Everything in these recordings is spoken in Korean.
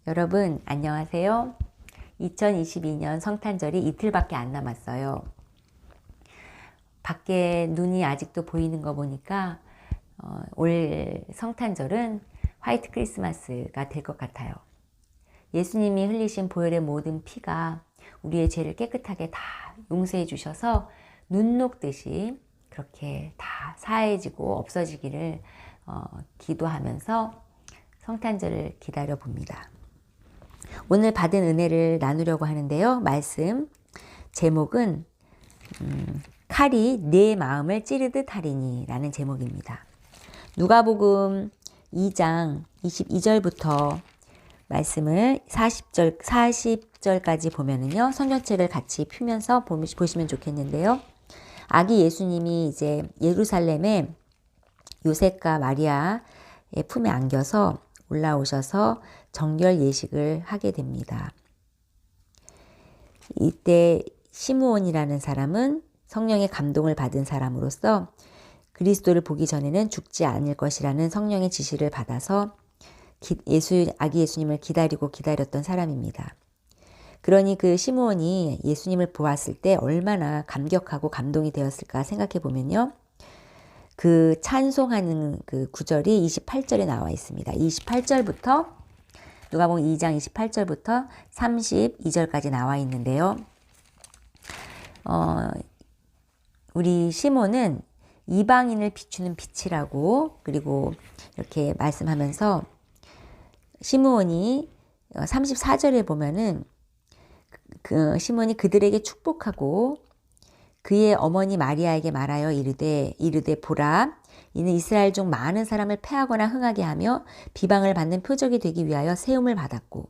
여러분 안녕하세요. 2022년 성탄절이 이틀밖에 안 남았어요. 밖에 눈이 아직도 보이는 거 보니까 올 성탄절은 화이트 크리스마스가 될 것 같아요. 예수님이 흘리신 보혈의 모든 피가 우리의 죄를 깨끗하게 다 용서해 주셔서 눈 녹듯이 그렇게 다 사해지고 없어지기를 기도하면서 성탄절을 기다려 봅니다. 오늘 받은 은혜를 나누려고 하는데요. 말씀 제목은 칼이 내 마음을 찌르듯 하리니 라는 제목입니다. 누가복음 2장 22절부터 말씀을 40절까지 보면은요. 성경책을 같이 펴면서 보시면 좋겠는데요. 아기 예수님이 이제 예루살렘에 요셉과 마리아의 품에 안겨서 올라오셔서 정결 예식을 하게 됩니다. 이때 시므온이라는 사람은 성령의 감동을 받은 사람으로서 그리스도를 보기 전에는 죽지 않을 것이라는 성령의 지시를 받아서 아기 예수님을 기다렸던 사람입니다. 그러니 그 시므온이 예수님을 보았을 때 얼마나 감격하고 감동이 되었을까 생각해 보면요. 그 찬송하는 그 구절이 28절에 나와 있습니다. 28절부터 누가복음 2장 28절부터 32절까지 나와 있는데요. 우리 시몬은 이방인을 비추는 빛이라고 그리고 이렇게 말씀하면서 시므온이 34절에 보면은 그 시몬이 그들에게 축복하고 그의 어머니 마리아에게 말하여 이르되 보라 이는 이스라엘 중 많은 사람을 패하거나 흥하게 하며 비방을 받는 표적이 되기 위하여 세움을 받았고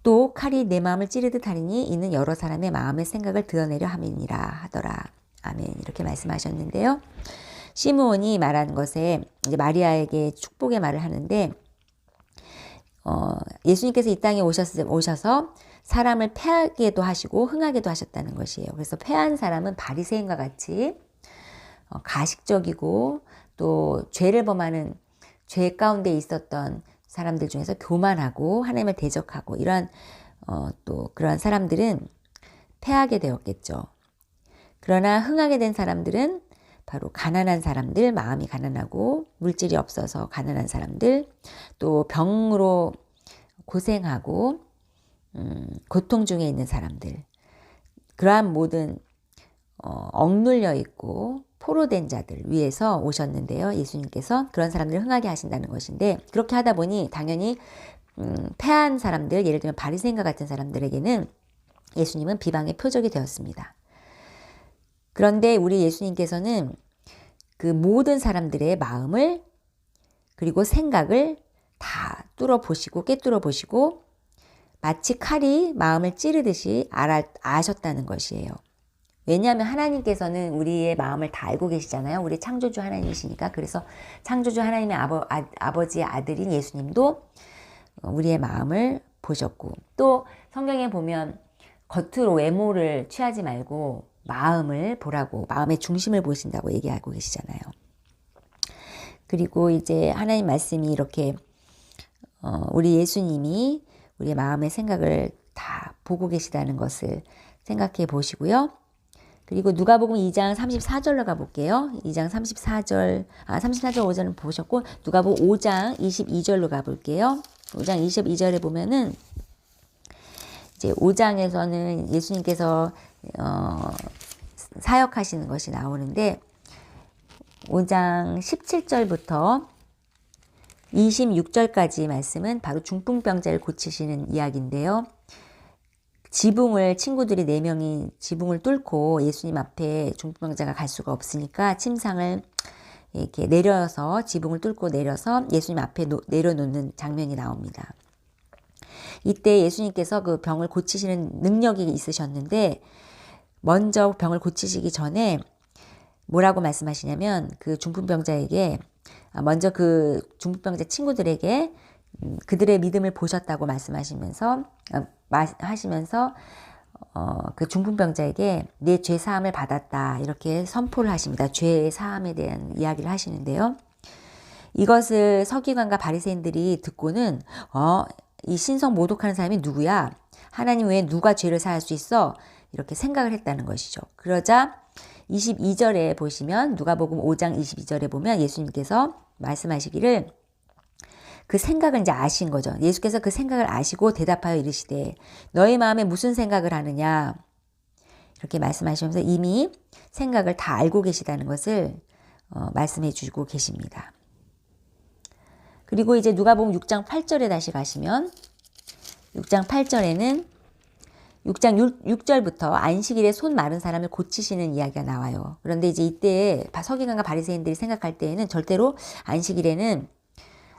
또 칼이 내 마음을 찌르듯 하리니 이는 여러 사람의 마음의 생각을 드러내려 함이니라 하더라. 아멘. 이렇게 말씀하셨는데요. 시므온이 말하는 것에 이제 마리아에게 축복의 말을 하는데 예수님께서 이 땅에 오셔서 사람을 패하게도 하시고 흥하게도 하셨다는 것이에요. 그래서 패한 사람은 바리새인과 같이 가식적이고 또 죄를 범하는 죄 가운데 있었던 사람들 중에서 교만하고 하나님을 대적하고 이러한 또 그러한 사람들은 패하게 되었겠죠. 그러나 흥하게 된 사람들은 바로 가난한 사람들, 마음이 가난하고 물질이 없어서 가난한 사람들, 또 병으로 고생하고 고통 중에 있는 사람들, 그러한 모든 억눌려 있고 포로된 자들 위해서 오셨는데요. 예수님께서 그런 사람들을 흥하게 하신다는 것인데 그렇게 하다 보니 당연히 패한 사람들, 예를 들면 바리새인과 같은 사람들에게는 예수님은 비방의 표적이 되었습니다. 그런데 우리 예수님께서는 그 모든 사람들의 마음을 그리고 생각을 다 꿰뚫어 보시고 마치 칼이 마음을 찌르듯이 아셨다는 것이에요. 왜냐하면 하나님께서는 우리의 마음을 다 알고 계시잖아요. 우리 창조주 하나님이시니까. 그래서 창조주 하나님의 아버지의 아들인 예수님도 우리의 마음을 보셨고 또 성경에 보면 겉으로 외모를 취하지 말고 마음을 보라고 마음의 중심을 보신다고 얘기하고 계시잖아요. 그리고 이제 하나님 말씀이 이렇게 우리 예수님이 우리의 마음의 생각을 다 보고 계시다는 것을 생각해 보시고요. 그리고 누가복음 2장 34절로 가볼게요. 2장 34절 5절은 보셨고 누가복음 5장 22절로 가볼게요. 5장 22절에 보면은 이제 5장에서는 예수님께서 사역하시는 것이 나오는데 5장 17절부터 26절까지 말씀은 바로 중풍병자를 고치시는 이야기인데요. 친구들이 4명이 지붕을 뚫고 예수님 앞에 중풍병자가 갈 수가 없으니까 침상을 이렇게 지붕을 뚫고 내려서 예수님 앞에 내려놓는 장면이 나옵니다. 이때 예수님께서 그 병을 고치시는 능력이 있으셨는데 먼저 병을 고치시기 전에 뭐라고 말씀하시냐면 그 중풍병자에게 먼저 그 중풍병자 친구들에게 그들의 믿음을 보셨다고 말씀하시면서 그 중풍병자에게 내 죄 사함을 받았다 이렇게 선포를 하십니다. 죄 사함에 대한 이야기를 하시는데요. 이것을 서기관과 바리새인들이 듣고는 이 신성 모독하는 사람이 누구야? 하나님 외에 누가 죄를 사할 수 있어? 이렇게 생각을 했다는 것이죠. 그러자 22절에 보시면 누가복음 5장 22절에 보면 예수님께서 말씀하시기를 그 생각을 이제 아신 거죠. 예수께서 그 생각을 아시고 대답하여 이르시되 너희 마음에 무슨 생각을 하느냐? 이렇게 말씀하시면서 이미 생각을 다 알고 계시다는 것을 말씀해 주고 계십니다. 그리고 이제 누가복음 6장 8절에 다시 가시면 6장 8절에는 6장 6절부터 안식일에 손 마른 사람을 고치시는 이야기가 나와요. 그런데 이제 이때 서기관과 바리새인들이 생각할 때에는 절대로 안식일에는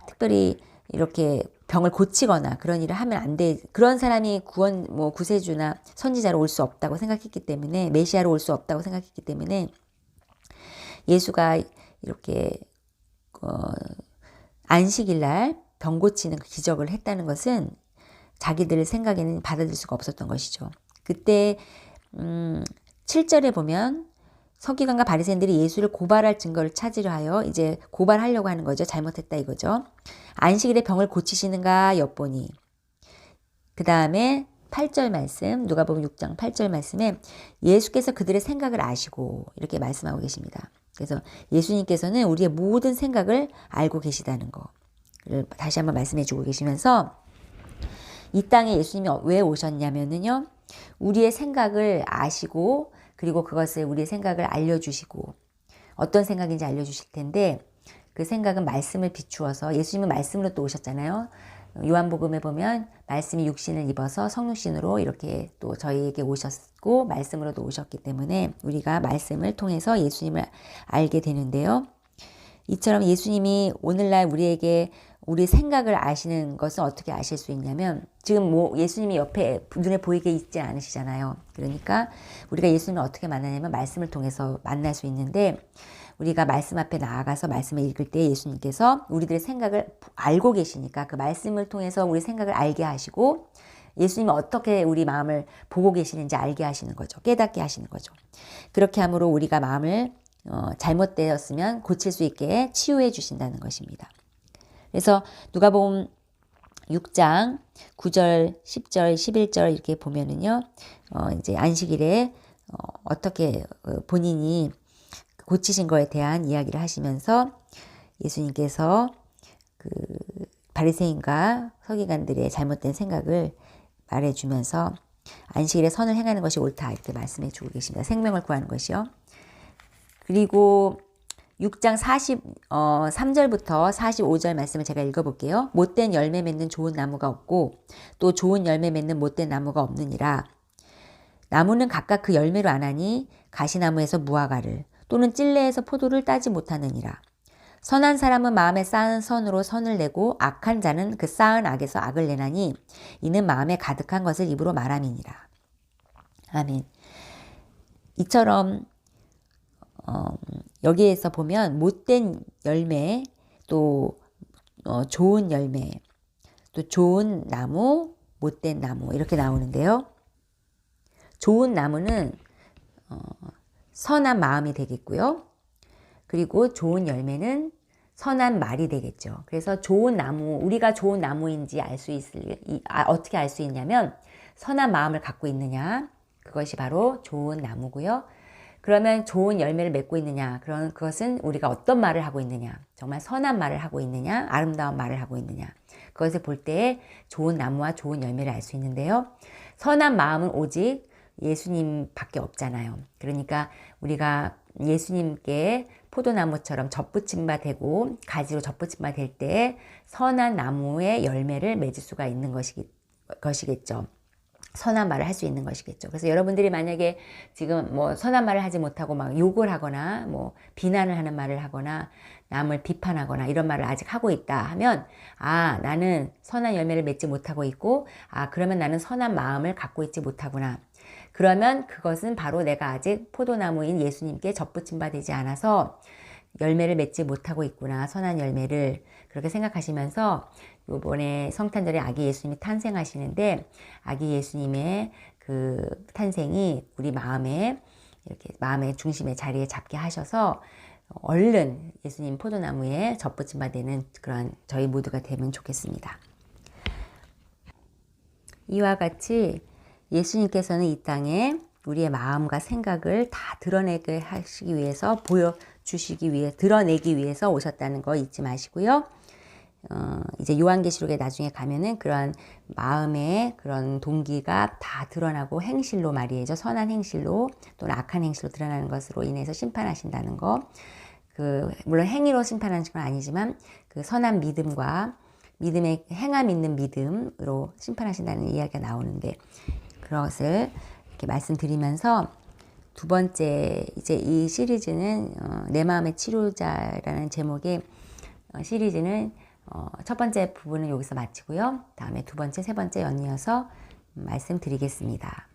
특별히 이렇게 병을 고치거나 그런 일을 하면 안 돼. 그런 사람이 구세주나 선지자로 올 수 없다고 생각했기 때문에, 메시아로 올 수 없다고 생각했기 때문에 예수가 이렇게 안식일 날 병 고치는 기적을 했다는 것은 자기들 생각에는 받아들일 수가 없었던 것이죠. 그때 7절에 보면 서기관과 바리새인들이 예수를 고발할 증거를 찾으려 하여 이제 고발하려고 하는 거죠. 잘못했다 이거죠. 안식일에 병을 고치시는가 엿보니. 그 다음에 8절 말씀, 누가복음 6장 8절 말씀에 예수께서 그들의 생각을 아시고 이렇게 말씀하고 계십니다. 그래서 예수님께서는 우리의 모든 생각을 알고 계시다는 거를 다시 한번 말씀해 주고 계시면서 이 땅에 예수님이 왜 오셨냐면요. 우리의 생각을 아시고 그리고 그것을 우리의 생각을 알려주시고 어떤 생각인지 알려주실 텐데 그 생각은 말씀을 비추어서 예수님은 말씀으로 또 오셨잖아요. 요한복음에 보면 말씀이 육신을 입어서 성육신으로 이렇게 또 저희에게 오셨고 말씀으로도 오셨기 때문에 우리가 말씀을 통해서 예수님을 알게 되는데요. 이처럼 예수님이 오늘날 우리에게 우리 생각을 아시는 것은 어떻게 아실 수 있냐면 지금 예수님이 옆에 눈에 보이게 있지 않으시잖아요. 그러니까 우리가 예수님을 어떻게 만나냐면 말씀을 통해서 만날 수 있는데 우리가 말씀 앞에 나아가서 말씀을 읽을 때 예수님께서 우리들의 생각을 알고 계시니까 그 말씀을 통해서 우리 생각을 알게 하시고 예수님은 어떻게 우리 마음을 보고 계시는지 알게 하시는 거죠. 깨닫게 하시는 거죠. 그렇게 함으로 우리가 마음을 잘못되었으면 고칠 수 있게 치유해 주신다는 것입니다. 그래서 누가복음 6장 9절, 10절, 11절 이렇게 보면은요, 이제 안식일에 어떻게 본인이 고치신 거에 대한 이야기를 하시면서 예수님께서 그 바리새인과 서기관들의 잘못된 생각을 말해주면서 안식일에 선을 행하는 것이 옳다 이렇게 말씀해 주고 계십니다. 생명을 구하는 것이요. 그리고 6장 43절부터 45절 말씀을 제가 읽어볼게요. 못된 열매 맺는 좋은 나무가 없고 또 좋은 열매 맺는 못된 나무가 없느니라. 나무는 각각 그 열매로 아나니 가시나무에서 무화과를 또는 찔레에서 포도를 따지 못하느니라. 선한 사람은 마음에 쌓은 선으로 선을 내고 악한 자는 그 쌓은 악에서 악을 내나니 이는 마음에 가득한 것을 입으로 말함이니라. 아멘. 이처럼 여기에서 보면 못된 열매, 또 좋은 열매, 또 좋은 나무, 못된 나무 이렇게 나오는데요. 좋은 나무는 선한 마음이 되겠고요. 그리고 좋은 열매는 선한 말이 되겠죠. 그래서 좋은 나무, 우리가 좋은 나무인지 어떻게 알 수 있냐면 선한 마음을 갖고 있느냐, 그것이 바로 좋은 나무고요. 그러면 좋은 열매를 맺고 있느냐, 그것은 우리가 어떤 말을 하고 있느냐, 정말 선한 말을 하고 있느냐, 아름다운 말을 하고 있느냐, 그것을 볼 때 좋은 나무와 좋은 열매를 알 수 있는데요. 선한 마음은 오직 예수님밖에 없잖아요. 그러니까 우리가 예수님께 포도나무처럼 접붙임 바 되고 가지로 접붙임 바 될 때 선한 나무의 열매를 맺을 수가 있는 것이겠죠. 선한 말을 할 수 있는 것이겠죠. 그래서 여러분들이 만약에 지금 선한 말을 하지 못하고 막 욕을 하거나 비난을 하는 말을 하거나 남을 비판하거나 이런 말을 아직 하고 있다 하면 나는 선한 열매를 맺지 못하고 있고 그러면 나는 선한 마음을 갖고 있지 못하구나. 그러면 그것은 바로 내가 아직 포도나무인 예수님께 접붙임 바 되지 않아서 열매를 맺지 못하고 있구나. 선한 열매를. 그렇게 생각하시면서 이번에 성탄절에 아기 예수님이 탄생하시는데 아기 예수님의 그 탄생이 우리 마음의 중심의 자리에 잡게 하셔서 얼른 예수님 포도나무에 접붙임 바 되는 그런 저희 모두가 되면 좋겠습니다. 이와 같이 예수님께서는 이 땅에 우리의 마음과 생각을 다 드러내게 하시기 위해서, 보여주시기 위해, 드러내기 위해서 오셨다는 거 잊지 마시고요. 이제 요한계시록에 나중에 가면은 그런 마음의 그런 동기가 다 드러나고 행실로 말이죠. 선한 행실로 또는 악한 행실로 드러나는 것으로 인해서 심판하신다는 거. 물론 행위로 심판하는 건 아니지만 그 선한 믿음과 믿음의 행함 있는 믿음으로 심판하신다는 이야기가 나오는데, 그것을 이렇게 말씀드리면서 두 번째, 이제 이 시리즈는 내 마음의 치료자라는 제목의 시리즈는 첫 번째 부분은 여기서 마치고요. 다음에 두 번째, 세 번째 연이어서 말씀드리겠습니다.